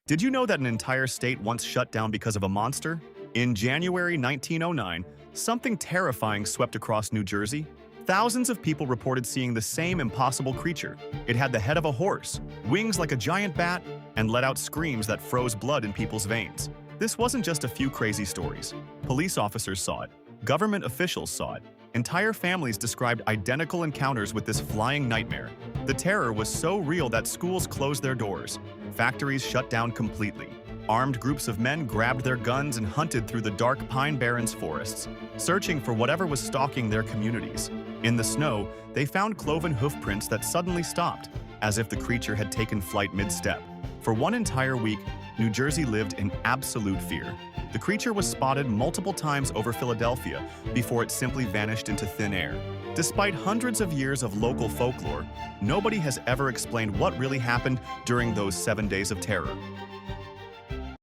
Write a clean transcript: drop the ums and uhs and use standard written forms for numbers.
Did you know that an entire state once shut down because of a monster? In January 1909, something terrifying swept across New Jersey. Thousands of people reported seeing the same impossible creature. It had the head of a horse, wings like a giant bat, and let out screams that froze blood in people's veins. This wasn't just a few crazy stories. Police officers saw it. Government officials saw it. Entire families described identical encounters with this flying nightmare. The terror was so real that schools closed their doors. Factories shut down completely. Armed groups of men grabbed their guns and hunted through the dark Pine Barrens forests, searching for whatever was stalking their communities. In the snow, they found cloven hoof prints that suddenly stopped, as if the creature had taken flight mid-step. For one entire week, New Jersey lived in absolute fear. The creature was spotted multiple times over Philadelphia before it simply vanished into thin air. Despite hundreds of years of local folklore, nobody has ever explained what really happened during those 7 days of terror.